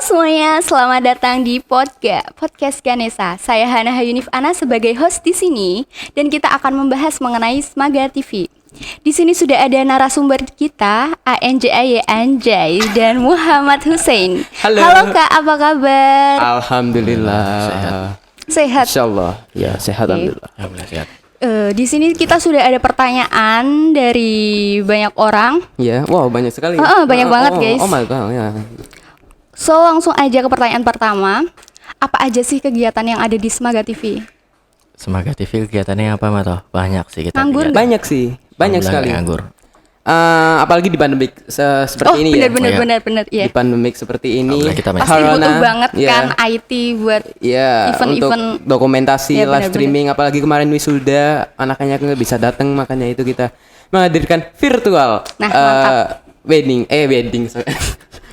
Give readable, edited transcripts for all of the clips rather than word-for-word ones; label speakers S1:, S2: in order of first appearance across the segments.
S1: semuanya, selamat datang di podcast Ganesha. Saya Hana Hayunif Ana sebagai host di sini dan kita akan membahas mengenai Smaga TV. Di sini sudah ada narasumber kita, ANJAY Anjay dan Muhammad Hussein. Halo Kak, apa kabar?
S2: Alhamdulillah.
S1: Sehat.
S2: Insyaallah. Ya, sehat.
S1: Oke.
S2: Alhamdulillah sehat.
S1: Di sini kita sudah ada pertanyaan dari banyak orang.
S2: Ya, wow, banyak sekali.
S1: Banyak banget, guys.
S2: Oh my god, ya.
S1: So langsung aja ke pertanyaan pertama. Apa aja sih kegiatan yang ada di Smaga TV?
S3: Smaga TV kegiatannya apa Mato? Banyak sih kita.
S1: Nganggur nggak?
S2: Banyak sih, banyak sekali.
S3: Nganggur.
S2: Apalagi di pandemik seperti ini
S1: bener,
S2: ya.
S1: iya.
S2: Di pandemik seperti ini.
S3: Apalagi kita
S1: Pasti butuh banget
S2: ya.
S1: kan IT buat
S2: Untuk dokumentasi,
S1: Ya,
S2: live streaming. Apalagi kemarin wisuda, anak-anak nggak bisa datang, makanya itu kita menghadirkan virtual
S1: Nah, mantap.
S2: wedding,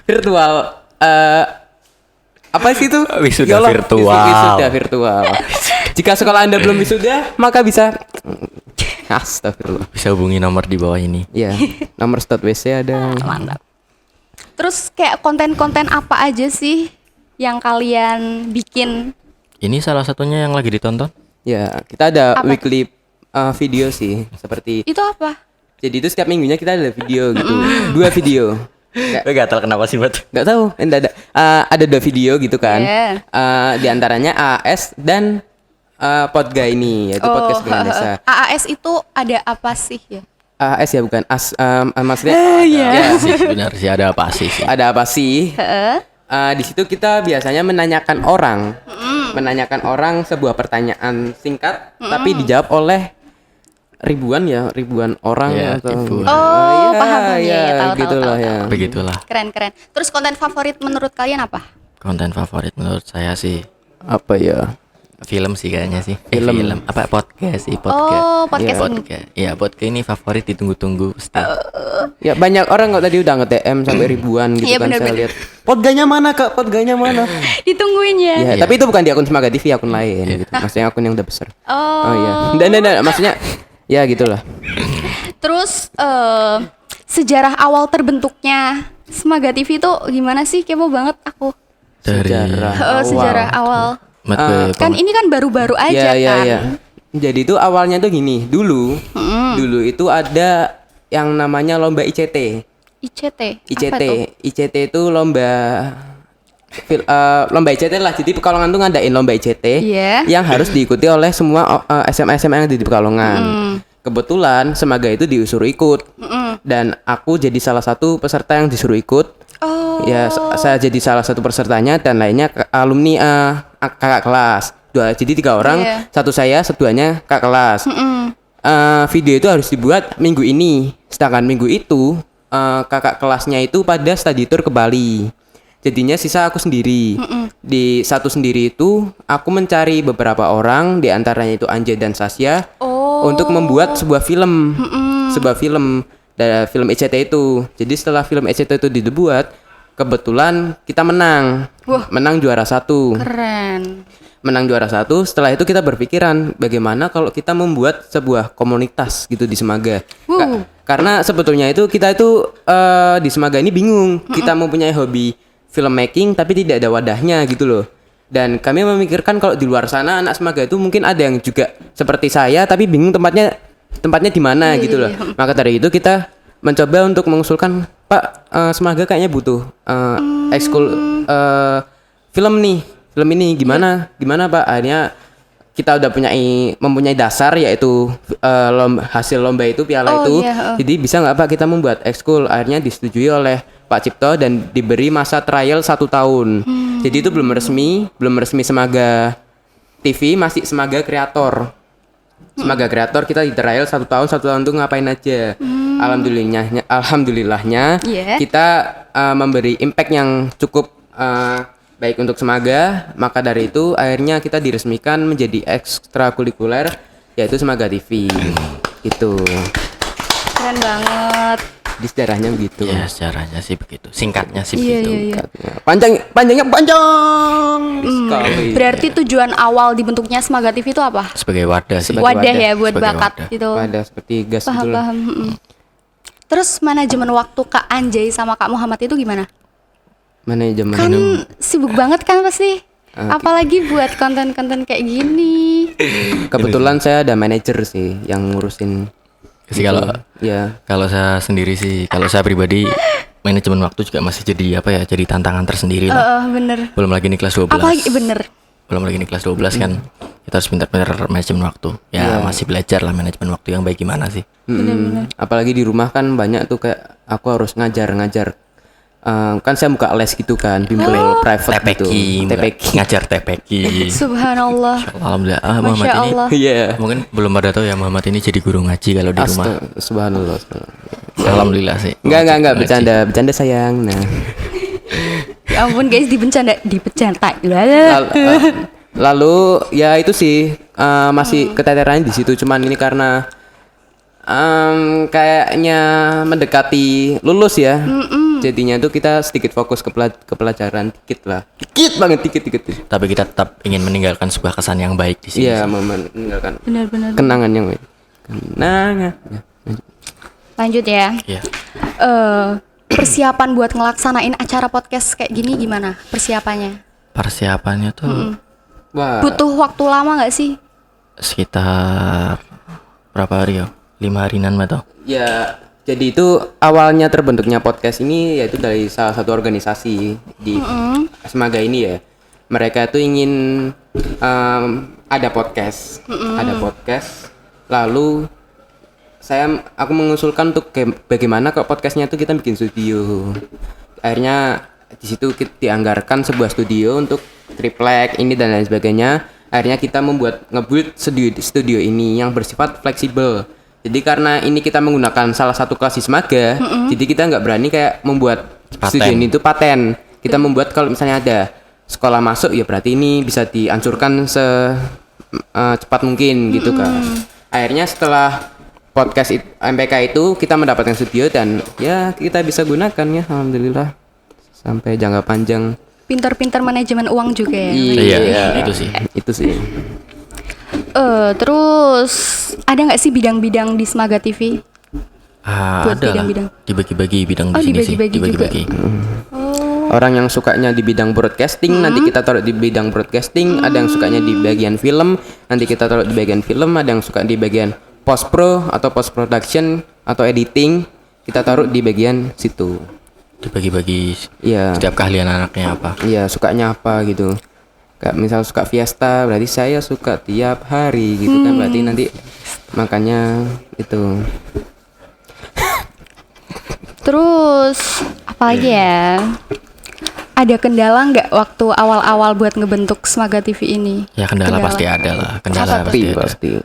S2: virtual. Apa sih itu?
S3: Wisuda
S2: Ya Allah,
S3: virtual.
S2: Wisuda virtual. Jika sekolah Anda belum wisuda, maka bisa astagfirullah.
S3: Bisa hubungi nomor di bawah ini.
S2: Ya, nomor stot WC ada.
S1: Mantap. Terus kayak konten-konten apa aja sih yang kalian bikin?
S3: Ini salah satunya yang lagi ditonton.
S2: Ya, kita ada
S1: Apa?
S2: weekly video sih, seperti.
S1: Itu apa?
S2: Jadi itu setiap minggunya kita ada video gitu. 2 video.
S3: Gak tau kenapa sih Mat.
S2: Nggak tahu, ada 2 video gitu kan.
S1: Yeah.
S2: Di antaranya AAS dan Podga ini, yaitu podcast Ganesha.
S1: AAS itu ada apa sih ya?
S2: AAS ya, bukan maksudnya.
S1: Iya.
S3: Sih sebenarnya sih ada apa sih?
S2: Ada apa sih? Di situ kita biasanya menanyakan orang sebuah pertanyaan singkat, tapi dijawab oleh ribuan orang
S3: Iya,
S2: atau
S3: ribuan.
S1: Paham ya, tahu.
S2: gitulah ya.
S3: Begitulah.
S1: Keren. Terus konten favorit menurut kalian apa?
S3: Konten favorit menurut saya sih
S2: Apa ya?
S3: film sih kayaknya sih.
S2: Film.
S3: Apa podcast sih
S1: Oh, podcast ini.
S3: Iya, podcast ini favorit ditunggu-tunggu pasti.
S2: Ya banyak orang kok tadi udah nge-DM sampai ribuan gitu
S1: Iya,
S2: kan saya
S1: bener-bener.
S2: lihat. Podganya mana Kak? Podganya mana?
S1: Ditungguin ya.
S2: Ya, tapi itu bukan di akun Smaga TV, akun lain gitu. Maksudnya akun yang udah besar.
S1: Oh.
S2: iya. Dan maksudnya ya gitulah.
S1: Terus sejarah awal terbentuknya Smaga TV itu gimana sih? Kepo banget aku. Sejarah awal. Kan ini kan baru-baru aja kan.
S2: Iya. Jadi itu awalnya tuh gini, dulu itu ada yang namanya lomba ICT.
S1: ICT.
S2: ICT,
S1: Apa tuh?
S2: ICT itu lomba ICT lah. Jadi Pekalongan tuh ngadain lomba ICT
S1: Iya.
S2: yang harus diikuti oleh semua SMA yang ada di Pekalongan. Kebetulan Smaga itu disuruh ikut dan aku jadi salah satu peserta yang disuruh ikut.
S1: Oh.
S2: Ya, saya jadi salah satu pesertanya dan lainnya alumni kakak kelas. Jadi 3 orang,
S1: Iya.
S2: satu saya, seduanya kakak kelas. Video itu harus dibuat minggu ini. Sedangkan minggu itu kakak kelasnya itu pada study tour ke Bali. Jadinya sisa aku sendiri. Di satu sendiri itu aku mencari beberapa orang, di antaranya itu Anja dan Sasya, untuk membuat sebuah film. Sebuah film film ECT itu. Jadi setelah film ECT itu dibuat, kebetulan kita menang.
S1: Wah.
S2: Menang juara 1.
S1: Keren.
S2: Menang juara 1. Setelah itu kita berpikiran bagaimana kalau kita membuat sebuah komunitas gitu di Smaga. Karena sebetulnya itu kita itu di Smaga ini bingung. Kita mempunyai hobi filmmaking tapi tidak ada wadahnya gitu loh. Dan kami memikirkan kalau di luar sana anak Smaga itu mungkin ada yang juga seperti saya tapi bingung tempatnya di mana gitu loh. Maka dari itu kita mencoba untuk mengusulkan, Pak, Smaga kayaknya butuh ekskul film nih. Film ini gimana Pak? Akhirnya kita udah mempunyai dasar yaitu hasil lomba itu, piala itu.
S1: Iya.
S2: Jadi bisa nggak Pak kita membuat ekskul? Akhirnya disetujui oleh Pak Cipto dan diberi masa trial 1 tahun. Jadi itu belum resmi Smaga TV, masih Smaga Kreator. Smaga Kreator kita di trial 1 tahun tuh ngapain aja. Alhamdulillahnya
S1: Yeah.
S2: kita memberi impact yang cukup baik untuk Smaga. Maka dari itu akhirnya kita diresmikan menjadi ekstrakurikuler yaitu Smaga TV. Gitu.
S1: Keren banget.
S2: Di sejarahnya begitu.
S3: Ya sejarahnya sih begitu. Singkatnya sih
S1: Iya,
S3: begitu.
S1: iya.
S2: Panjangnya panjang sekali.
S1: Berarti tujuan awal dibentuknya Smaga TV itu apa?
S3: Sebagai wadah sih.
S2: Sebagai
S1: Wadah ya buat
S3: Sebagai
S1: bakat
S3: wadah.
S1: gitu.
S2: Pada seperti gas gitu lah.
S1: Paham. Terus manajemen waktu Kak Anjay sama Kak Muhammad itu gimana?
S2: Manajemen.
S1: Kan sibuk banget kan pasti. Apalagi buat konten-konten kayak gini.
S2: Kebetulan saya ada manajer sih yang ngurusin.
S3: Sih kalau
S2: Ya.
S3: kalau saya sendiri sih, kalau saya pribadi manajemen waktu juga masih jadi apa ya, jadi tantangan tersendiri lah.
S1: Bener.
S3: Belum lagi nih kelas 12.
S1: Apalagi bener.
S3: Belum lagi nih kelas 12 kan. Kita harus pintar-pintar manajemen waktu. Ya masih belajar lah manajemen waktu yang baik gimana sih.
S2: Apalagi di rumah kan banyak tuh kayak aku harus ngajar. Kan saya buka les gitu kan, bimbel private gitu.
S3: TPQ, ngajar TPQ.
S1: Subhanallah.
S3: Alhamdulillah.
S1: Masya
S3: Muhammad ini
S1: Allah.
S2: Iya.
S3: mungkin belum pada tahu ya, Muhammad ini jadi guru ngaji kalau di rumah.
S2: Subhanallah.
S3: Alhamdulillah sih.
S2: Enggak bercanda sayang. Nah.
S1: Ya ampun guys, dibencana.
S2: Lalu ya itu sih masih keteterannya di situ, cuman ini karena kayaknya mendekati lulus ya. Jadinya tuh kita sedikit fokus ke pelajaran dikit lah. Dikit banget.
S3: Tapi kita tetap ingin meninggalkan sebuah kesan yang baik di sini.
S2: Iya, meninggalkan
S1: Benar-benar.
S2: kenangan yang baik. Kenangan. Ya.
S1: Lanjut ya.
S3: Iya.
S1: Persiapan buat ngelaksanain acara podcast kayak gini gimana persiapannya?
S3: Persiapannya tuh
S2: Wah.
S1: Butuh waktu lama nggak sih?
S3: sekitar berapa hari ya? 5 harian atau?
S2: Ya, jadi itu awalnya terbentuknya podcast ini yaitu dari salah satu organisasi di Semaga ini ya. Mereka tuh ingin ada podcast, Lalu aku mengusulkan untuk bagaimana kalau podcastnya tuh kita bikin studio. Akhirnya di situ dianggarkan sebuah studio untuk triplek ini dan lain sebagainya. Akhirnya kita ngebuild studio ini yang bersifat fleksibel. Jadi karena ini kita menggunakan salah satu kelas di Semaga, jadi kita nggak berani kayak membuat studio ini itu paten. Kita membuat kalau misalnya ada sekolah masuk ya berarti ini bisa dihancurkan secepat mungkin gitu kan. Akhirnya setelah podcast MPK itu kita mendapatkan studio dan ya kita bisa gunakan ya, alhamdulillah sampai jangka panjang.
S1: Pintar-pintar manajemen uang juga ya.
S3: Iya, itu sih.
S2: Itu sih.
S1: Terus ada nggak sih bidang-bidang di Semaga TV? Buat
S3: Ada lah.
S1: bidang-bidang.
S3: Dibagi-bagi bidang di sini sih.
S1: dibagi-bagi juga.
S2: Orang yang sukanya di bidang broadcasting nanti kita taruh di bidang broadcasting, ada yang sukanya di bagian film, nanti kita taruh di bagian film, ada yang suka di bagian post pro atau post production atau editing, kita taruh di bagian situ.
S3: Dibagi-bagi
S2: Iya.
S3: setiap keahlian anaknya apa.
S2: Iya, sukanya apa gitu. Kayak misal suka Fiesta, berarti saya suka tiap hari gitu kan, berarti nanti makanya itu.
S1: Terus apa lagi ya? Ada kendala nggak waktu awal-awal buat ngebentuk Semaga TV ini?
S3: Ya kendala pasti ada lah. Kendala
S2: Pasti.
S3: pasti ada.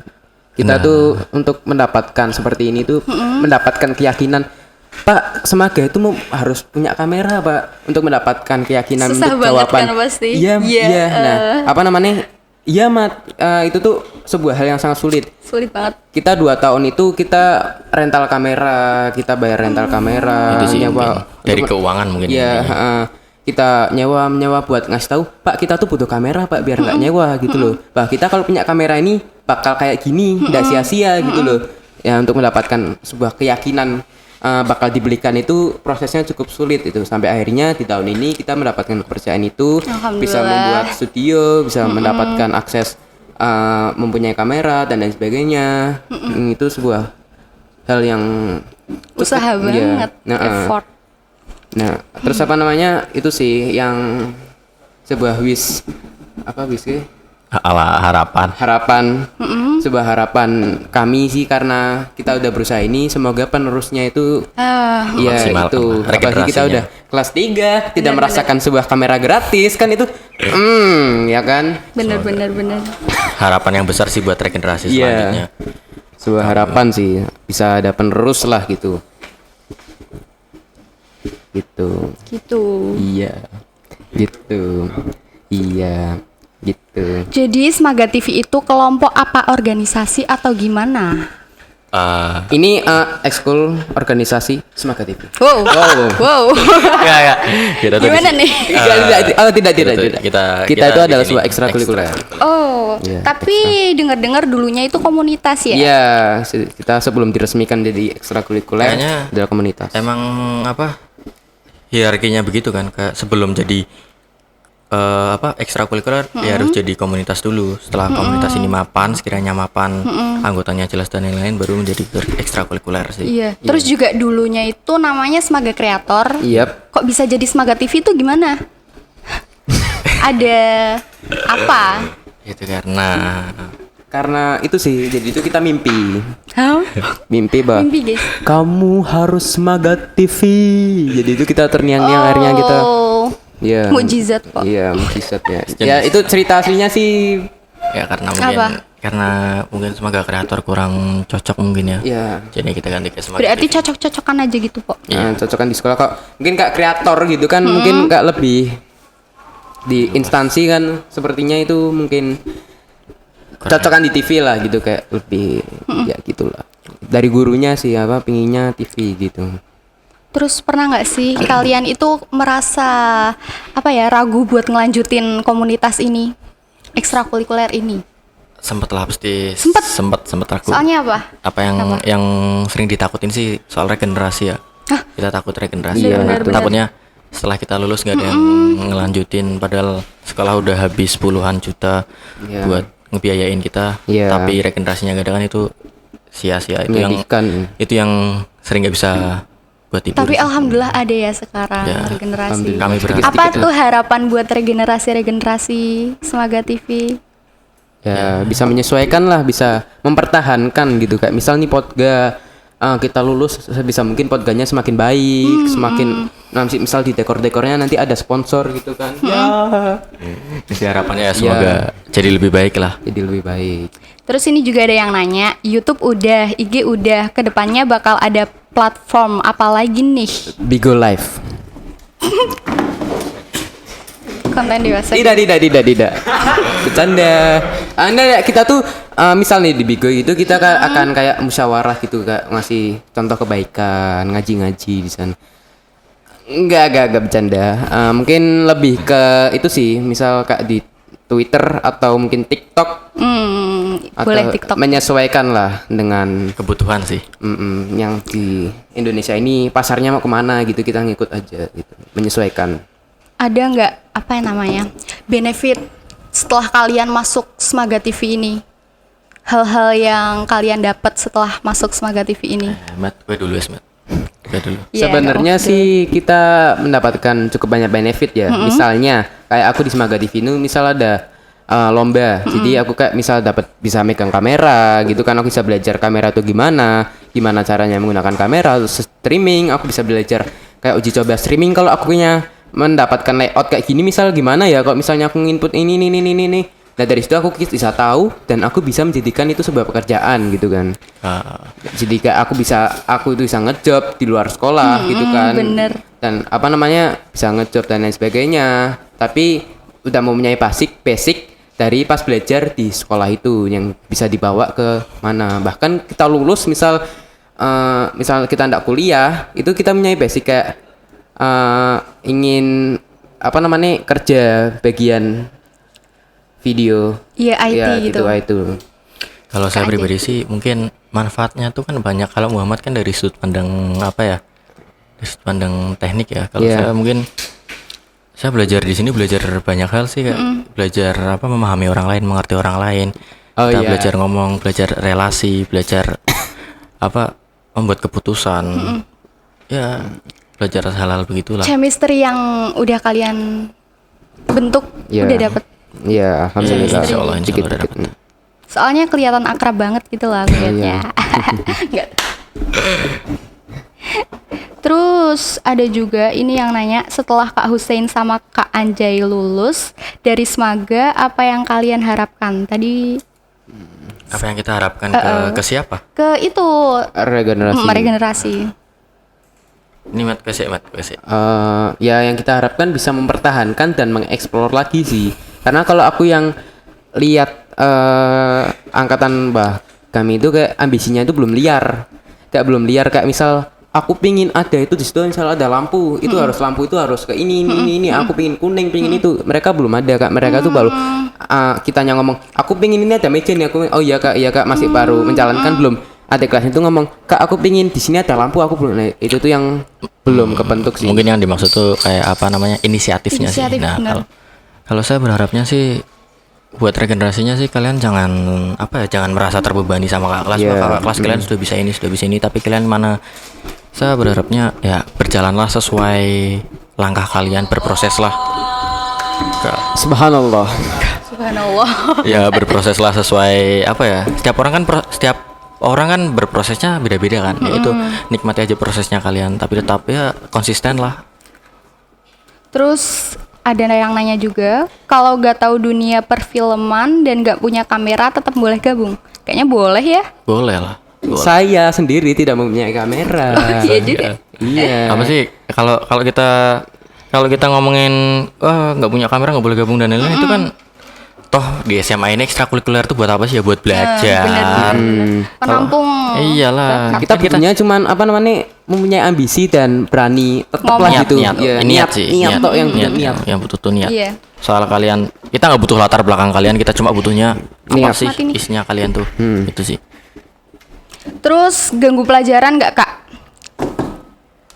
S2: Kita tuh untuk mendapatkan seperti ini tuh mendapatkan keyakinan. Pak, Semaga itu harus punya kamera, Pak, untuk mendapatkan keyakinan
S1: Susah
S2: untuk
S1: banget
S2: jawaban.
S1: kan pasti.
S2: Iya.
S1: Iya,
S2: Nah, apa namanya? Iya, Mat. Itu tuh sebuah hal yang sangat sulit.
S1: Sulit banget.
S2: Kita 2 tahun itu kita rental kamera, kita bayar rental kamera,
S3: Itu sih
S2: nyewa
S3: mungkin. Dari keuangan mungkin.
S2: Iya,
S3: ini.
S2: kita nyewa buat ngasih tahu, Pak, kita tuh butuh kamera, Pak, biar nggak nyewa gitu loh. Pak, kita kalau punya kamera ini bakal kayak gini, nggak sia-sia gitu loh. Ya, untuk mendapatkan sebuah keyakinan bakal dibelikan itu prosesnya cukup sulit itu, sampai akhirnya di tahun ini kita mendapatkan kepercayaan itu, bisa membuat studio, bisa mendapatkan akses mempunyai kamera dan lain sebagainya. Itu sebuah hal yang
S1: Usaha
S2: iya.
S1: banget, effort.
S2: Nah, terus apa namanya? Itu sih yang sebuah wish sih? Harapan. Sebuah harapan kami sih, karena kita udah berusaha ini, semoga penerusnya itu ya
S3: Maksimalkan
S2: itu.
S3: lah
S2: Apalagi kita
S3: regenerasinya.
S2: udah kelas 3 tidak merasakan sebuah kamera gratis kan itu. Ya kan?
S1: Bener.
S3: Harapan yang besar sih buat regenerasi
S2: Iya.
S3: selanjutnya.
S2: Sebuah harapan sih bisa ada penerus lah gitu. Gitu.
S1: Gitu.
S2: Iya. Gitu. Iya. Gitu.
S1: Jadi Semaga TV itu kelompok apa, organisasi atau gimana?
S2: Ini ekskul organisasi Semaga TV.
S1: Wow.
S3: Ya. Kita tuh
S1: Gimana
S3: di-
S1: nih?
S2: Tidak. Kita itu adalah
S3: di
S2: sebuah
S3: sini
S2: ekstrakurikuler.
S1: Oh,
S2: Iya,
S1: tapi dengar-dengar dulunya itu komunitas ya?
S2: Iya, kita sebelum diresmikan jadi ekstrakurikuler
S3: Kayaknya
S2: adalah komunitas.
S3: Emang apa? hierarkinya begitu kan, kayak sebelum jadi ekstrakurikuler ya harus jadi komunitas dulu. Setelah komunitas ini mapan, sekiranya mapan, anggotanya jelas dan lain-lain, baru menjadi ekstrakurikuler sih.
S1: Iya. Terus juga dulunya itu namanya Semaga Kreator.
S2: Yep.
S1: Kok bisa jadi Semaga TV itu gimana? Ada apa?
S3: Itu karena
S2: itu sih, jadi itu kita mimpi.
S1: Hah?
S2: Mimpi, Bah.
S1: Mimpi, guys.
S2: Kamu harus Semaga TV. Jadi itu kita terniang-niang akhirnya kita. Iya.
S1: Mukjizat, Pak.
S2: Iya, mukjizat ya. Ya itu cerita aslinya sih.
S3: ya karena mungkin Semaga Kreator kurang cocok mungkin ya.
S2: Iya.
S3: Jadi kita ganti ke Semaga
S1: Berarti
S3: TV.
S1: cocok-cocokan aja gitu, Pak.
S2: Nah, cocokan di sekolah kok. Mungkin Kak kreator gitu kan, mungkin Kak lebih di instansi kan sepertinya itu mungkin cocokan di TV lah gitu, kayak lebih ya gitulah. Dari gurunya sih pinginnya TV gitu.
S1: Terus pernah nggak sih kalian itu merasa ragu buat ngelanjutin komunitas ini, ekstrakurikuler ini?
S3: Sempet lah pasti.
S1: Sempet?
S3: Sempet ragu.
S1: Soalnya apa?
S3: Apa yang sering ditakutin sih soal regenerasi ya. Kita takut regenerasi.
S2: Iya,
S3: Karena
S2: benar.
S3: takutnya setelah kita lulus nggak ada yang ngelanjutin, padahal sekolah udah habis puluhan juta
S2: Iya.
S3: buat ngebiayain kita,
S2: Iya.
S3: tapi regenerasinya nggak ada kan, itu sia-sia.
S2: Menyedihkan.
S3: Itu yang sering nggak bisa buat tidur.
S1: Tapi alhamdulillah ada ya sekarang
S3: Ya,
S1: regenerasi.
S3: kami berharap.
S1: Apa tuh harapan buat regenerasi Semaga TV?
S2: Ya, bisa menyesuaikan lah, bisa mempertahankan gitu, kayak misal nih Podga kita lulus sebisa mungkin Podganya semakin baik, semakin misal di dekor-dekornya nanti ada sponsor gitu kan. Ya,
S3: Jadi harapannya ya semoga jadi lebih baik lah.
S2: jadi lebih baik.
S1: Terus ini juga ada yang nanya, YouTube udah, IG udah, kedepannya bakal ada platform apa lagi nih?
S2: Bigo Live.
S1: Konten dewasa.
S2: Tidak. Bercanda. Anda kita tuh misal nih di Bigo itu kita akan kayak musyawarah gitu, Kak, ngasih contoh kebaikan, ngaji-ngaji di sana. Enggak bercanda. Mungkin lebih ke itu sih, misal Kak di Twitter atau mungkin TikTok.
S1: Boleh
S2: Atau
S1: TikTok.
S2: menyesuaikan lah dengan
S3: Kebutuhan sih.
S2: yang di Indonesia ini pasarnya mau kemana gitu, kita ngikut aja gitu, menyesuaikan.
S1: Ada nggak benefit setelah kalian masuk Semaga TV ini? Hal-hal yang kalian dapat setelah masuk Semaga TV ini?
S3: Mat, gue dulu ya, Mat. Gue dulu.
S1: Iya,
S2: Sebenarnya
S1: nggak
S2: sih kita mendapatkan cukup banyak benefit ya. Misalnya kayak aku di Semaga TV ini misal ada lomba, jadi aku kayak misal bisa megang kamera gitu kan, aku bisa belajar kamera tuh gimana caranya menggunakan kamera, terus streaming aku bisa belajar kayak uji coba streaming. Kalau aku punya mendapatkan layout kayak gini misal gimana ya, kalau misalnya aku nginput ini. Nah dari situ aku bisa tahu dan aku bisa menjadikan itu sebuah pekerjaan gitu kan. Jadi kayak aku itu bisa ngejob di luar sekolah gitu kan.
S1: bener.
S2: Dan bisa ngejob dan lain sebagainya. Tapi udah mempunyai basic dari pas belajar di sekolah itu yang bisa dibawa ke mana. Bahkan kita lulus misal kita ndak kuliah, itu kita mempunyai basic kayak ingin kerja bagian video.
S1: Iya, IT
S2: ya,
S1: gitu.
S2: itu.
S3: Kalau saya pribadi sih mungkin manfaatnya tuh kan banyak. Kalau Muhammad kan dari sudut pandang dari sudut pandang teknik ya. Kalau
S2: Iya.
S3: saya mungkin saya belajar di sini belajar banyak hal sih, kayak belajar memahami orang lain, mengerti orang lain.
S2: Oh,
S3: Kita
S2: iya.
S3: belajar ngomong, belajar relasi, belajar membuat keputusan. Ya, belajar hal-hal begitulah.
S1: Chemistry yang udah kalian bentuk
S2: Iya.
S1: udah dapet.
S2: Iya, alhamdulillah.
S3: Insya Allah udah
S2: Dikit-dikit.
S3: dapet.
S1: Soalnya kelihatan akrab banget gitu lah lihatnya. Nggak. Terus ada juga ini yang nanya, setelah Kak Hussein sama Kak Anjay lulus dari Semaga, apa yang kalian harapkan? Tadi
S3: Apa yang kita harapkan ke siapa?
S1: ke itu regenerasi.
S3: Ini Mat, ke sih.
S2: Ya yang kita harapkan bisa mempertahankan dan mengeksplor lagi sih. Karena kalau aku yang lihat angkatan kami itu kayak ambisinya itu belum liar. Kayak misal aku pingin ada itu di situ, misal ada lampu, itu harus ke ini. Aku pingin kuning, pingin itu. Mereka belum ada, Kak. Mereka tuh baru kitanya ngomong, aku pingin ini ada meja nih. Aku, oh iya kak, masih baru menjalankan, adik kelas itu ngomong, "Kak, aku pingin di sini ada lampu, aku belum." Nah, itu tuh yang belum kebentuk sih.
S3: Mungkin yang dimaksud tuh kayak apa namanya inisiatifnya
S1: Inisiatif,
S3: sih. Nah,
S1: benar.
S3: kalau saya berharapnya sih buat regenerasinya sih kalian jangan apa ya, jangan merasa terbebani sama kakak kelas.
S2: Iya.
S3: Kakak kelas kalian sudah bisa ini, tapi kalian mana? Saya berharapnya ya berjalanlah sesuai langkah kalian, berproseslah.
S2: Subhanallah.
S1: Subhanallah.
S3: Ya berproseslah sesuai apa ya? Setiap orang kan berprosesnya beda-beda kan. Yaitu nikmati aja prosesnya kalian, tapi tetap ya konsisten lah.
S1: Terus ada yang nanya juga, kalau gak tahu dunia perfilman dan gak punya kamera tetap boleh gabung? Kayaknya boleh ya.
S3: Boleh lah. Boleh.
S2: Saya sendiri tidak mempunyai kamera.
S1: Iya juga.
S2: Iya.
S3: Apa sih kalau kita ngomongin nggak punya kamera nggak boleh gabung dan lain-lain itu kan toh di SMA ini ekstrakurikuler tuh buat apa sih ya, buat belajar.
S1: Penampung.
S3: Iyalah.
S2: Kita punya cuman apa namanya, mempunyai ambisi dan berani tetaplah
S1: Ngomong.
S2: gitu.
S3: Niat,
S2: Iya,
S3: niat sih.
S2: niat tok yang butuh niat.
S3: Yang butuh tuh niat.
S1: Iya.
S3: Soal kalian, kita nggak butuh latar belakang kalian, kita cuma butuhnya apa
S2: Niat.
S3: sih
S1: Mati nih.
S3: isinya kalian tuh. Itu sih.
S1: Terus ganggu pelajaran gak kak?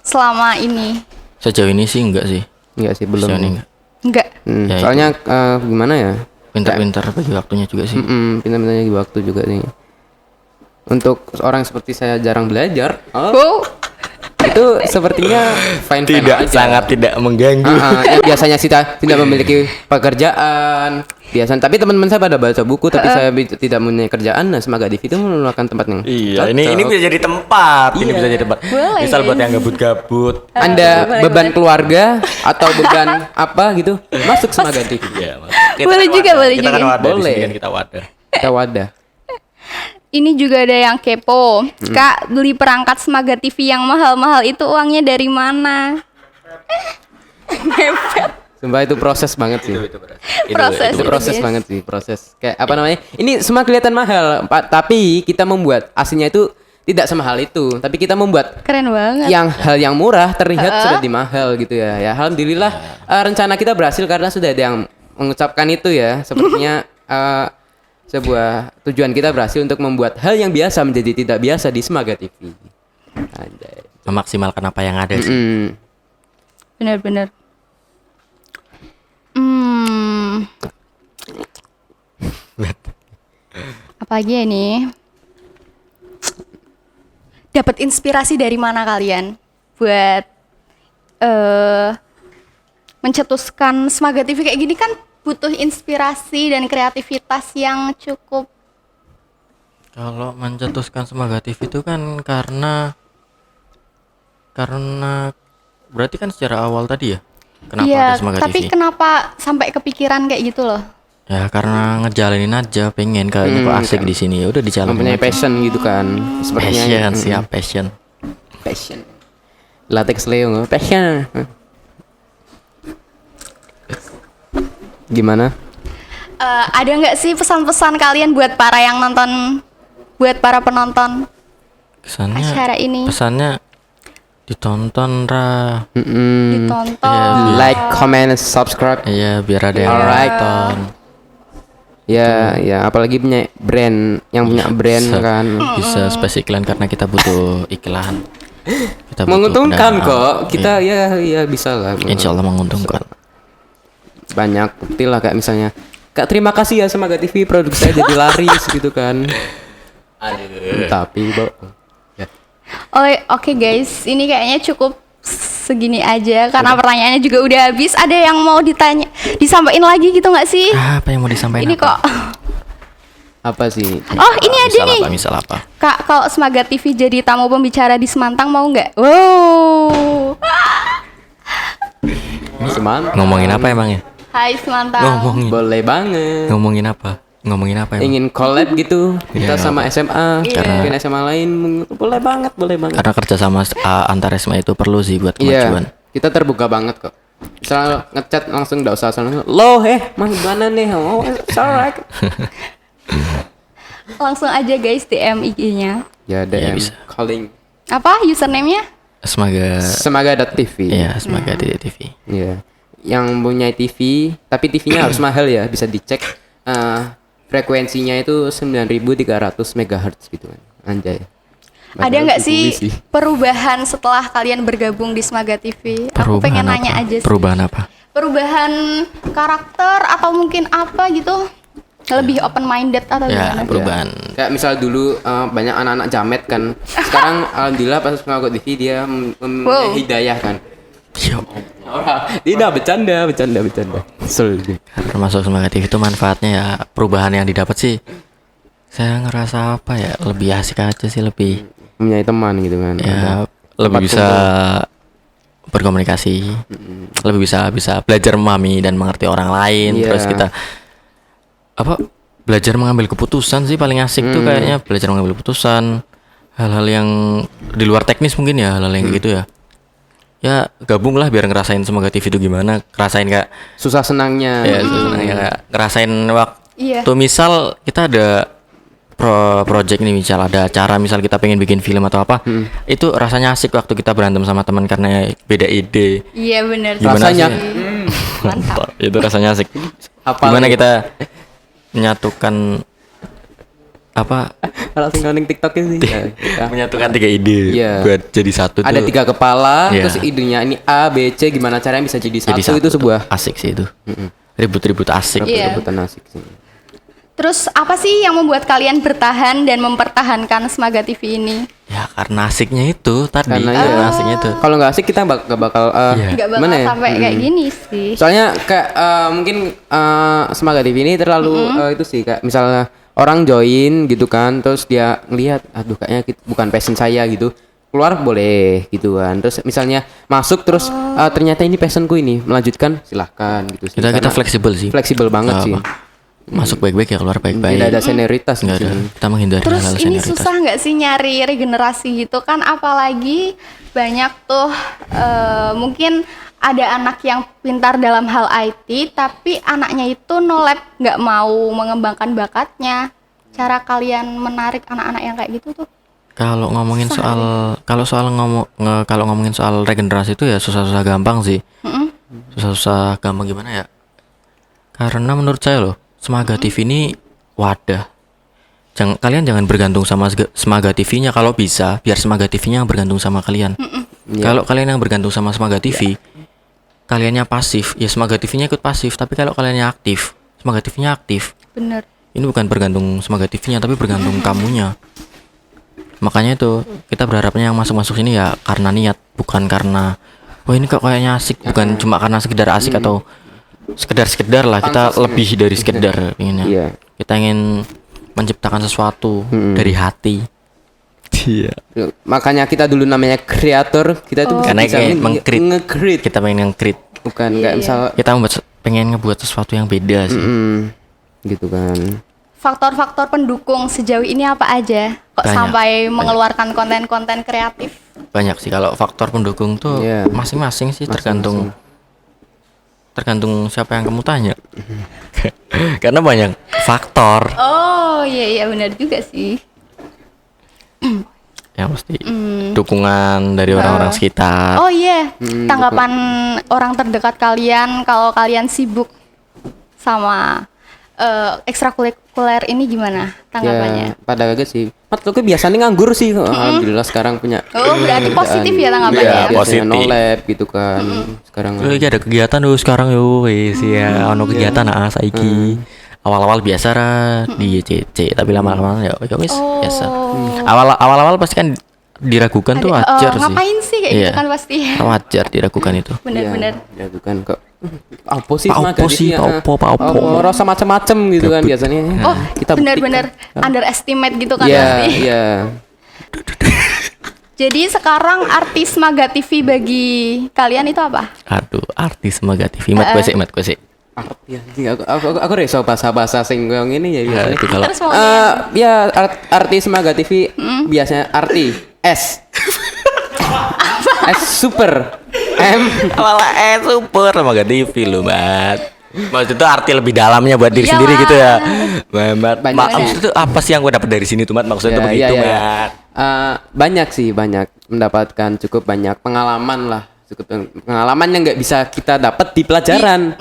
S1: Selama ini?
S3: Sejauh ini sih enggak sih.
S2: Enggak sih, belum.
S3: Sejauh ini enggak.
S1: Enggak.
S3: Ya, itu.
S2: Soalnya gimana ya?
S3: Pintar-pintar bagi waktunya juga sih.
S2: Pintar-pintarnya di waktu juga nih. Untuk orang seperti saya jarang belajar,
S1: Oh.
S2: itu sepertinya fine aja.
S3: tidak mengganggu.
S2: Yang biasanya kita tidak memiliki pekerjaan, biasa. Tapi teman-teman saya pada baca buku, tapi saya tidak mempunyai kerjaan. Nah, Semoga TV itu merupakan tempat yang
S3: Iya,
S2: cocok.
S3: ini bisa jadi tempat. Ini
S2: Iya.
S3: bisa jadi tempat.
S1: Boleh.
S3: Misal buat yang gabut-gabut.
S2: Anda
S1: boleh,
S2: beban
S1: boleh.
S2: keluarga atau beban apa gitu, masuk Semoga TV.
S3: Iya,
S1: Boleh juga, boleh
S3: kita kan
S1: juga.
S3: wadah, di
S2: Boleh.
S3: sini kan kita wadah.
S2: Kita wadah.
S1: Ini juga ada yang kepo. Kak, beli perangkat Semoga TV yang mahal-mahal itu uangnya dari mana? Ngepet.
S2: Sumpah itu proses banget sih.
S1: Proses.
S2: Itu proses
S1: guys.
S2: banget sih, proses. Kayak apa namanya? Ini semua kelihatan mahal, Pak, tapi kita membuat aslinya itu tidak semahal itu, tapi kita membuat
S1: Keren banget.
S2: hal yang murah terlihat sudah dimahal gitu ya. Ya alhamdulillah rencana kita berhasil karena sudah ada yang mengucapkan itu ya. Sepertinya sebuah tujuan kita berhasil untuk membuat hal yang biasa menjadi tidak biasa di Semoga TV. Anjay.
S3: Memaksimalkan apa yang ada sih.
S1: Bener-bener. Apa lagi ya nih? Dapat inspirasi dari mana kalian buat mencetuskan Semoga TV kayak gini kan butuh inspirasi dan kreativitas yang cukup.
S3: Kalau mencetuskan Semoga TV itu kan karena berarti kan secara awal tadi ya. Kenapa
S1: Iya,
S3: ada Semoga
S1: tapi
S3: TV?
S1: kenapa sampai kepikiran kayak gitu loh?
S3: Ya karena ngejalanin aja, pengen kayaknya kok asik di sini. Ya udah dijalanin
S2: Mempunyai
S3: aja.
S2: passion gitu kan. Sepertinya
S3: Passion, siap passion.
S2: passion. Latex Leo, passion. Gimana?
S1: Ada nggak sih pesan-pesan kalian buat para yang nonton, buat para penonton
S3: Kesannya
S1: acara ini?
S3: pesannya ditonton Ra.
S1: Ditonton.
S2: Like, comment, subscribe.
S3: Iya, biar ada yang
S2: Alright.
S3: nonton.
S2: Ya, ya apalagi punya brand yang punya brand
S3: Bisa-
S2: kan.
S3: Bisa space iklan karena kita butuh iklan. Kita butuh
S2: Menguntungkan
S3: pendanaan.
S2: kok. Kita ya bisa lah.
S3: Insya Allah menguntungkan.
S2: Banyak bukti lah kayak misalnya, Kak terima kasih ya Semoga TV, produk saya jadi laris gitu kan. Tapi
S1: Oke guys, ini kayaknya cukup segini aja karena pertanyaannya juga udah habis. Ada yang mau disampaikan lagi gitu nggak sih?
S3: Apa yang mau disampaikan?
S1: Ini kok.
S2: apa sih?
S1: Oh, ini ada
S3: misal
S1: nih.
S3: apa? Misal apa?
S1: Kak, kalau Semoga TV jadi tamu pembicara di Semantang mau nggak? Wow.
S2: Semangat.
S3: Ngomongin apa emangnya?
S1: Hai Semantang.
S2: Boleh banget.
S3: Ngomongin apa? Ngomongin apa emang?
S2: Ingin collab gitu kita
S3: Iya,
S2: sama SMA,
S3: Karena-
S2: mungkin SMA lain boleh banget, boleh banget.
S3: Karena kerjasama antar SMA itu perlu sih buat kemajuan.
S2: Iya, kita terbuka banget kok. Misal ngechat langsung nggak usah langsung, lo mas gimana nih? Oh, it's alright.
S1: Langsung aja guys DM IG-nya.
S2: Ya DM
S3: bisa.
S2: calling
S1: Apa username-nya?
S3: Semoga
S2: Semoga.tv.
S3: ya semoga di TV.
S2: Iya. Yang punya TV, tapi TV-nya harus mahal ya, bisa dicek. Frekuensinya itu 9.300 MHz gitu kan. Anjay.
S1: Ada
S2: Padahal
S1: nggak
S2: dikui
S1: sih perubahan setelah kalian bergabung di Smaga TV? Aku pengen
S3: Perubahan
S1: nanya
S3: apa?
S1: aja sih.
S3: Perubahan apa?
S1: Perubahan karakter atau mungkin apa gitu? Lebih open minded atau
S3: Ya,
S1: gimana?
S3: perubahan.
S2: Kayak misal dulu banyak anak-anak jamet kan. Sekarang alhamdulillah pas Smaga TV dia
S1: Wow.
S2: hidayah kan.
S3: Yo.
S2: Tidak bercanda. Kesel gitu.
S3: Termasuk Smaga TV itu manfaatnya ya, perubahan yang didapat sih. Saya ngerasa apa ya, lebih asik aja sih, lebih
S2: Punya teman gitu kan.
S3: ya
S2: Ada
S3: lebih
S2: tempat
S3: bisa
S2: kumpul.
S3: berkomunikasi, lebih bisa belajar memahami dan mengerti orang lain.
S2: Iya.
S3: Terus kita belajar mengambil keputusan sih paling asik tuh kayaknya, belajar mengambil keputusan, hal-hal yang di luar teknis mungkin ya, hal-hal yang kayak gitu ya. Ya gabung lah biar ngerasain Smaga TV itu gimana, ngerasain kayak
S2: Susah senangnya.
S3: ya sebenarnya kayak ngerasain waktu
S1: Iya.
S3: misal kita ada project nih, misal ada acara, misal kita pengen bikin film atau apa, itu rasanya asik waktu kita berantem sama teman karena beda ide.
S1: Iya benar.
S3: Gimana
S2: Rasanya.
S3: sih?
S1: Mantap.
S3: Itu rasanya asik.
S2: Apa
S3: Gimana
S2: lu?
S3: kita menyatukan
S2: Langsung connect TikTok sih. Ya, kita.
S3: menyatukan 3 ide
S2: Iya.
S3: buat jadi satu
S2: Ada
S3: tuh.
S2: 3 kepala,
S3: Iya.
S2: terus idenya ini A, B, C, gimana caranya bisa jadi
S3: Jadi
S2: satu, itu
S3: tuh.
S2: sebuah
S3: Asik sih itu. Ribut-ribut asik.
S1: Iya.
S2: rebutan asik sih.
S1: Terus apa sih yang membuat kalian bertahan dan mempertahankan Smaga TV ini?
S3: Ya karena asiknya itu tadi.
S2: Karena
S3: Karena
S2: iya.
S3: asiknya itu.
S2: Kalau nggak asik kita nggak bakal
S3: Iya.
S1: Nggak bakal
S2: gimana ya?
S1: sampai kayak gini sih.
S2: Soalnya kayak mungkin Smaga TV ini terlalu itu sih, kayak misalnya orang join gitu kan, terus dia ngelihat aduh kayaknya bukan passion saya gitu, keluar boleh gitu kan. Terus misalnya masuk terus ternyata ini passionku ini, melanjutkan silahkan gitu sih.
S3: Kita
S2: Karena
S3: fleksibel sih.
S2: fleksibel banget
S3: Nggak
S2: sih.
S3: apa. Masuk baik-baik ya, keluar baik-baik.
S2: Tidak ada senioritas di
S3: Nggak ada.
S2: sini.
S3: Kita menghindari
S1: Terus
S3: hal-hal
S1: ini
S3: senioritas.
S1: susah nggak sih nyari regenerasi gitu kan? Apalagi banyak tuh mungkin ada anak yang pintar dalam hal IT, tapi anaknya itu no lab, nggak mau mengembangkan bakatnya. Cara kalian menarik anak-anak yang kayak gitu tuh?
S3: Kalau ngomongin kalau ngomongin soal regenerasi itu ya susah-susah gampang sih. Susah-susah gampang gimana ya? Karena menurut saya loh, Smaga TV ini wadah. Kalian jangan bergantung sama Smaga TV-nya, kalau bisa biar Smaga TV-nya yang bergantung sama kalian. Kalau kalian yang bergantung sama Smaga TV, kaliannya pasif, ya Smaga TV-nya ikut pasif. Tapi kalau kaliannya aktif, Smaga TV-nya aktif.
S1: Bener.
S3: Ini bukan bergantung Smaga TV-nya, tapi bergantung kamunya. Makanya itu kita berharapnya yang masuk-masuk sini ya karena niat, bukan karena wah ini kok kayaknya asik, bukan cuma karena sekedar asik atau sekedar lah. Kita lebih dari sekedar inginnya.
S2: Iya.
S3: Kita ingin menciptakan sesuatu dari hati. Iya.
S2: Makanya kita dulu namanya kreator, kita tuh
S3: Karena
S2: bisa
S3: kayak meng-create.
S2: nge-create,
S3: Kita pengen yang create.
S2: bukan kayak misal
S3: Kita pengen ngebuat sesuatu yang beda sih.
S2: gitu kan.
S1: Faktor-faktor pendukung sejauh ini apa aja? Kok
S3: Banyak,
S1: sampai mengeluarkan konten-konten kreatif?
S3: Banyak sih kalau faktor pendukung tuh
S2: Iya.
S3: masing-masing sih, tergantung siapa yang kamu tanya. Karena banyak faktor
S1: Oh iya benar juga sih.
S3: yang mesti dukungan dari orang-orang sekitar.
S1: Oh iya, tanggapan orang terdekat kalian kalau kalian sibuk sama ekstrakurikuler ini gimana tanggapannya?
S2: Ya, pada kaget sih. Mat lu biasanya nganggur sih. Alhamdulillah sekarang punya.
S1: Oh berarti positif ya tanggapannya?
S2: Iya,
S1: Ya?
S2: biasanya
S3: Positif.
S2: no lab gitu kan. Sekarang
S3: Lagi ada kegiatan tuh sekarang yo, wis ya, ono kegiatan saiki. Awal-awal biasa lah di YCC, tapi lama-lama ya wis biasa. Awal-awal pasti kan diragukan tuh wajar sih.
S1: Ngapain sih kayak gitu kan pasti?
S3: Wajar diragukan itu.
S1: Bener-bener.
S2: Ya itu kan kok. Apa sih
S3: Pak
S2: Smaga
S3: opo
S2: TV
S3: sih,
S2: ya?
S3: Pak opo, Pak opo.
S2: Rasa macam-macam gitu kan biasanya.
S1: Oh
S2: kita
S1: bener-bener underestimate gitu kan
S2: Iya,
S1: pasti.
S2: iya.
S1: Jadi sekarang artis Smaga TV bagi kalian itu apa?
S3: Aduh, artis Smaga TV. Mat gue sih.
S2: Arti anjing, aku reso bahasa-bahasa sing koyo ngene ya
S3: Ya,
S2: biasanya.
S3: itu kalau
S1: Terus mau
S2: Ya artis Smaga TV biasanya arti S. S super. M
S3: malah super Smaga TV lu, Mat. Maksud itu arti lebih dalamnya buat diri
S1: Iya,
S3: sendiri
S1: Mat.
S3: gitu ya. Mat,
S2: Banyak.
S3: maksud itu apa sih yang gue dapat dari sini tuh, Mat? Maksudnya tuh begitu, Mat.
S2: Banyak sih, banyak mendapatkan cukup banyak pengalaman lah, cukup pengalaman yang nggak bisa kita dapat di pelajaran,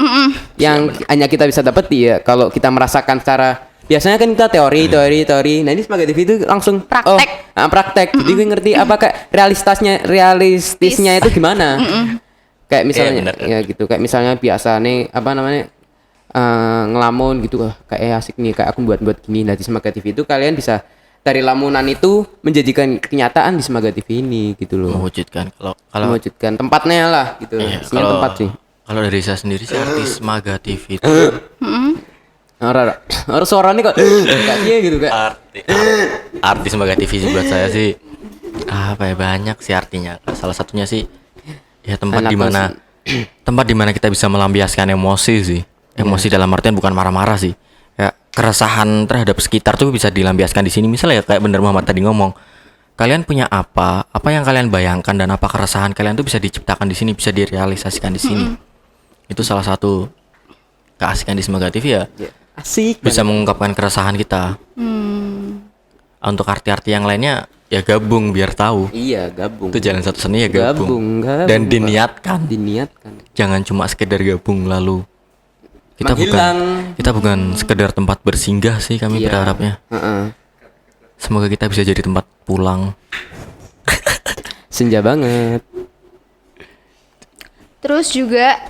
S2: yang hanya kita bisa dapat ya kalau kita merasakan secara biasanya kan kita teori. Nah ini Semaga TV itu langsung
S1: Praktek.
S2: praktek. Jadi gue ngerti apa kayak realistisnya itu gimana. Kayak misalnya ya gitu. Kayak misalnya biasa nih apa namanya ngelamun gitu, kayak asik nih kayak aku buat gini. Nah di Semaga TV itu kalian bisa dari lamunan itu menjadikan kenyataan di Semaga TV ini gitu loh.
S3: Mewujudkan kalau
S2: Mewujudkan tempatnya lah gitu. Isinya tempat sih.
S3: Kalau dari saya sendiri sih artis Semaga TV itu
S2: Orang suaranya kok kayak dia gitu kayak.
S3: artis Semaga TV sih buat saya sih apa ya, banyak sih artinya. Salah satunya sih ya tempat di mana kita bisa melampiaskan emosi sih. Emosi dalam artian bukan marah-marah sih. Ya keresahan terhadap sekitar tuh bisa dilampiaskan di sini. Misalnya kayak bener Muhammad tadi ngomong, kalian punya apa yang kalian bayangkan dan apa keresahan kalian tuh bisa diciptakan di sini, bisa direalisasikan di sini. Itu salah satu keasikan di Semaga TV ya.
S2: Asik.
S3: Bisa mengungkapkan keresahan kita. Untuk arti-arti yang lainnya ya gabung biar tahu.
S2: Iya, gabung.
S3: Itu jalan satu-satunya ya gabung.
S2: Pak.
S3: Dan diniatkan.
S2: Jangan
S3: cuma sekedar gabung lalu kita
S2: menghilang.
S3: bukan sekedar tempat bersinggah sih, kami berharapnya. Semoga kita bisa jadi tempat pulang.
S2: Senja banget.
S1: Terus juga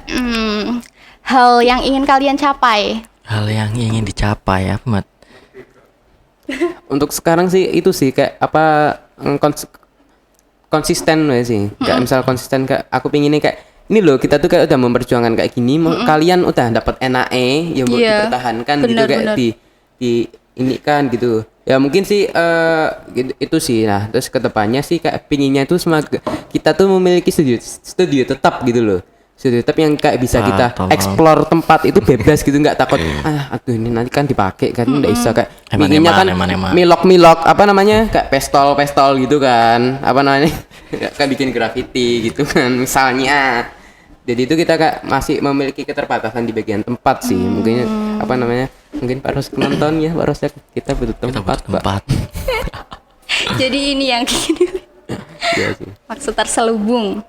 S1: hal yang ingin kalian capai.
S3: Hal yang ingin dicapai apa, Mat?
S2: Untuk sekarang sih itu sih kayak apa konsisten ya sih. Kayak misal konsisten kayak aku pinginnya kayak ini loh, kita tuh kayak udah memperjuangkan kayak gini, kalian udah dapat NAE yang buat dipertahankan gitu kayak di ini kan gitu. Ya mungkin sih gitu, itu sih. Nah, terus kedepannya sih kayak pinginnya tuh Semaga kita tuh memiliki studio tetap gitu loh. Studio tetap yang kayak bisa kita explore tempat itu bebas gitu, nggak takut aduh ini nanti kan dipakai kan nggak bisa kayak pinginnya kan milok apa namanya kayak pestol gitu kan, apa namanya kayak bikin graffiti gitu kan misalnya. Jadi itu kita kayak masih memiliki keterbatasan di bagian tempat sih. Mungkin apa namanya? Mungkin Pak Ros nonton ya, Pak Ros, kita butuh tempat.
S1: Jadi ini yang gini.
S2: Iya sih.
S1: Maksud terselubung.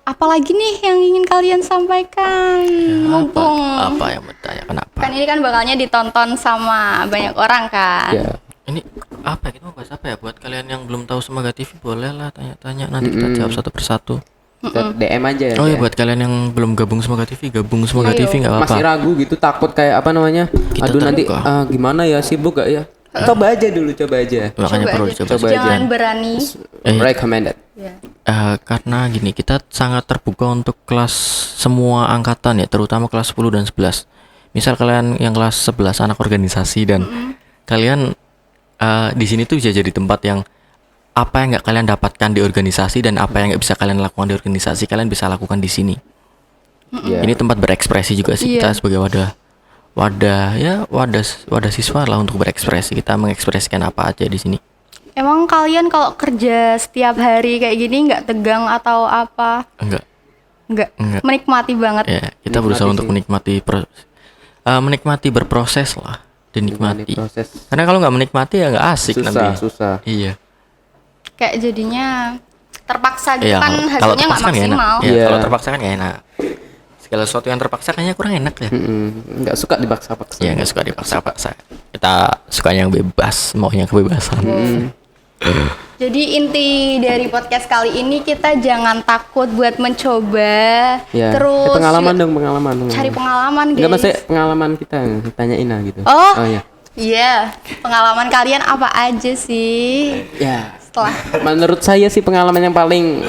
S1: Apalagi nih yang ingin kalian sampaikan? Mumpung
S3: apa yang bertanya kenapa?
S1: kan ini kan bakalnya ditonton sama banyak orang kan.
S2: Ya.
S3: Ini apa kita mau bahas apa ya? Buat kalian yang belum tahu Semaga TV boleh lah tanya-tanya, nanti kita jawab satu persatu.
S2: Kita DM aja ya.
S3: Oh ya, buat kalian yang belum gabung Semaga TV, gabung Semaga TV nggak apa-apa.
S2: Masih ragu gitu, takut kayak apa namanya? Aduh nanti gimana ya, sibuk gak ya? Coba aja dulu, coba aja.
S3: Makanya perlu dicoba.
S1: Jangan berani.
S2: Recommended.
S3: Karena gini, kita sangat terbuka untuk kelas semua angkatan ya, terutama kelas 10 dan 11. Misal kalian yang kelas 11 anak organisasi dan kalian di sini tuh bisa jadi tempat yang apa yang nggak kalian dapatkan di organisasi dan apa yang nggak bisa kalian lakukan di organisasi, kalian bisa lakukan di sini. Ini tempat berekspresi juga sih, kita sebagai wadah siswa lah untuk berekspresi. Kita mengekspresikan apa aja di sini.
S1: Emang kalian kalau kerja setiap hari kayak gini nggak tegang atau apa? Enggak. Menikmati banget.
S3: Ya, kita berusaha untuk menikmati berproses lah, dinikmati. Karena kalau nggak menikmati ya nggak asik nanti.
S2: Susah.
S3: Iya.
S1: Kayak jadinya terpaksa gitu kan, hasilnya
S3: kalau
S1: nggak
S3: terpaksa kan
S1: maksimal.
S3: Iya, kalau terpaksa kan nggak enak. Segala sesuatu yang terpaksa kayaknya kurang enak ya.
S2: Nggak suka dipaksa-paksa.
S3: Iya, nggak suka dipaksa-paksa. Kita sukanya yang bebas, maunya kebebasan.
S1: Jadi inti dari podcast kali ini, kita jangan takut buat mencoba. Terus
S2: pengalaman.
S1: Cari pengalaman guys.
S2: Enggak, maksudnya pengalaman kita tanyain lah gitu.
S1: Iya, pengalaman kalian apa aja sih?
S2: Ya.
S1: Setelah
S2: menurut saya sih pengalaman yang paling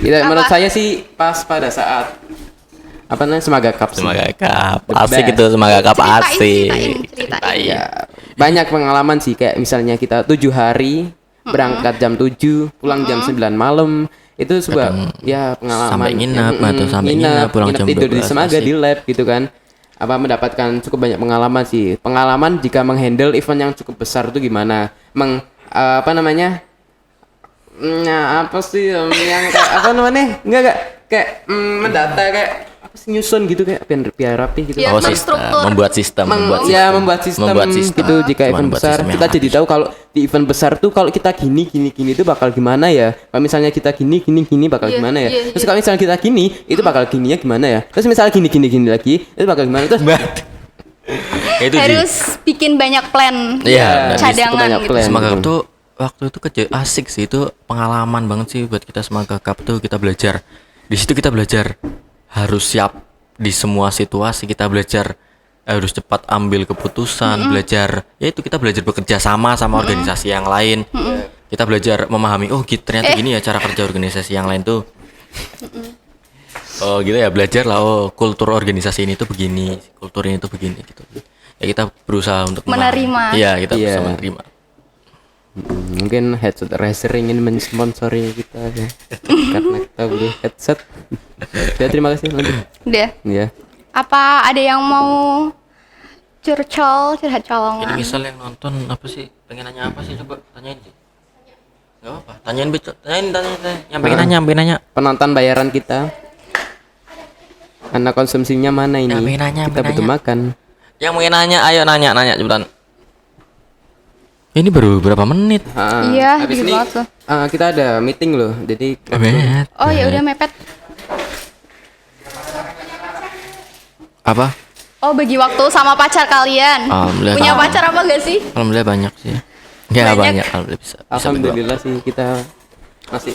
S2: menurut saya sih pas pada saat apa namanya Semaga Cup.
S3: Asik itu, Semaga Cup asik.
S1: Ceritain.
S2: Ya, banyak pengalaman sih, kayak misalnya kita 7 hari berangkat jam 7, pulang jam 9 malam. Itu sebuah pengalaman.
S3: Sampai nginap, pulang jam 12.
S2: Tidur di Semaga di lab gitu kan. Apa mendapatkan cukup banyak pengalaman sih. Pengalaman jika menghandle event yang cukup besar itu gimana? Apa sih yang kayak apa namanya? Enggak kayak mendata kayak apa sih nyusun gitu kayak biar rapi gitu.
S1: Iya,
S3: Oh, sistem,
S1: terstruktur.
S3: membuat sistem,
S2: Membuat sistem gitu jika
S3: Cuma
S2: event
S3: membuat
S2: besar
S3: sistem yang
S2: kita jadi
S3: rapi.
S2: tahu kalau di event besar tuh kalau kita gini itu bakal gimana ya. Kalau misalnya kita gini bakal
S1: Iya,
S2: gimana ya.
S1: iya,
S2: Terus
S1: iya.
S2: kalau misalnya kita gini itu bakal gininya gimana ya. Terus misalnya gini lagi itu bakal gimana terus
S3: Itu Ji.
S1: Harus bikin banyak plan.
S3: Iya,
S2: benar.
S1: Cadangan
S2: Banyak
S1: gitu.
S2: plan.
S3: Semaga Cup tuh waktu itu asik sih, itu pengalaman banget sih buat kita. Semaga Cup tuh kita belajar. Di situ kita belajar harus siap di semua situasi, kita belajar harus cepat ambil keputusan, belajar ya itu kita belajar bekerja sama organisasi yang lain. Kita belajar memahami ternyata gini ya cara kerja organisasi yang lain tuh. Oh gitu ya, belajar lah kultur organisasi ini tuh begini, kultur ini tuh begini gitu. Ya kita berusaha untuk
S1: Menerima.
S3: Iya, kita
S2: Iya.
S3: berusaha menerima.
S2: mungkin headset Razer ingin mensponsori kita ya. Karena kita beli headset. Ya terima kasih lanjut.
S1: Udah.
S2: Ya.
S1: Apa ada yang mau curhat
S3: Jadi
S1: colongan?
S3: misal yang nonton apa sih, pengen nanya apa sih, coba tanyain sih. Enggak apa-apa, tanyain betul. Tanyain. Yang pengen nanya.
S2: Penonton bayaran kita. Anak konsumsinya mana ini?
S3: Ya, pengen nanya,
S2: kita
S3: pengen
S2: butuh
S3: nanya.
S2: makan.
S3: Yang pengen nanya, ayo nanya cepetan. Ini baru berapa menit?
S1: Iya,
S2: habis
S1: dikit
S2: ini
S1: banget tuh.
S2: kita ada meeting loh. Jadi
S3: Bet.
S1: Oh ya udah mepet.
S3: Apa?
S1: Oh bagi waktu sama pacar kalian.
S3: Alhamdulillah.
S1: Punya pacar apa gak sih?
S3: Alhamdulillah banyak sih. Ya
S1: Banyak.
S3: banyak, alhamdulillah bisa berdua.
S2: alhamdulillah sih kita masih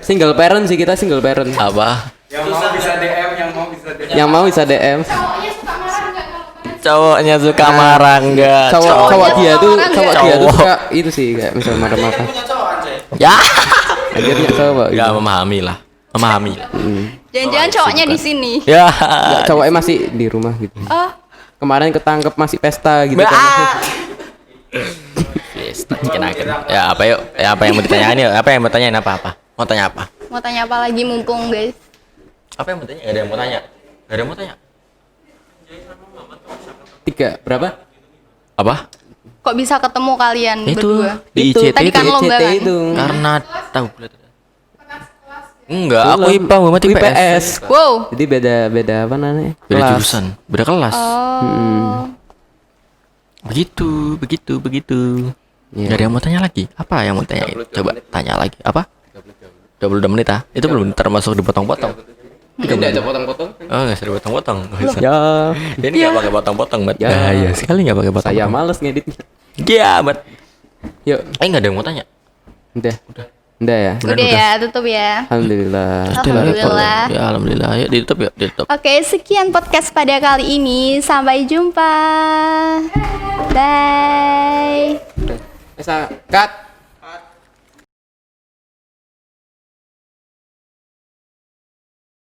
S2: single parent sih, kita single parent.
S3: Apa?
S2: Yang mau bisa DM.
S3: Cowoknya suka marah enggak?
S2: Cowok dia tuh
S1: Cowok
S2: cowok dia tuh
S3: Cowok.
S2: suka itu sih kayak misalnya marah-marah.
S3: Ya.
S2: Akhirnya cowok.
S3: Ya memahami lah.
S1: Jangan-jangan cowoknya di sini.
S3: Ya.
S2: Ya, cowoknya masih di rumah gitu.
S1: Oh,
S2: Kemarin ketangkep masih pesta gitu kan.
S3: Yes, ya apa yuk? Ya apa yang mau ditanyain yuk? Apa yang mau tanyain apa? Mau tanya apa?
S1: mau tanya apa lagi mumpung guys?
S3: Apa yang mau tanya? Gak ada yang mau tanya. Gak ada yang mau tanya.
S2: 3 berapa?
S3: Apa?
S1: Kok bisa ketemu kalian
S3: Itu
S1: berdua?
S3: di
S2: Itu,
S3: ICT
S1: tadi
S3: itu.
S1: kan lomba
S2: CT
S1: kan?
S2: itu.
S3: Karena tahu enggak, aku
S2: Belum.
S3: IPA, Muhammad IPS.
S2: IPS.
S1: Wow.
S2: Jadi beda apa namanya?
S3: Beda
S2: Kelas.
S3: jurusan, beda kelas.
S1: Oh.
S3: Begitu.
S2: Iya.
S3: Gak ada yang mau tanya lagi? Apa yang mau tanya? Coba tanya lagi. Apa? 22 menit ah? Itu belum termasuk dipotong-potong.
S2: Tidak ada potong-potong.
S3: Oh, nggak usah dipotong-potong. Nggak usah.
S2: Ya,
S3: Ini nggak pakai potong-potong, Mat.
S2: Ya.
S3: Bahaya sekali nggak pakai potong.
S2: saya males ngeditnya.
S3: Iya, Mat.
S2: Yuk,
S3: Nggak ada yang mau tanya.
S2: udah. Udah ya.
S1: Udah ya, tutup ya.
S2: Alhamdulillah.
S1: Alhamdulillah.
S3: Ya, alhamdulillah. Ayo ditutup ya, ditutup.
S1: Oke, sekian podcast pada kali ini. Sampai jumpa. Bye.
S2: Bisa cut.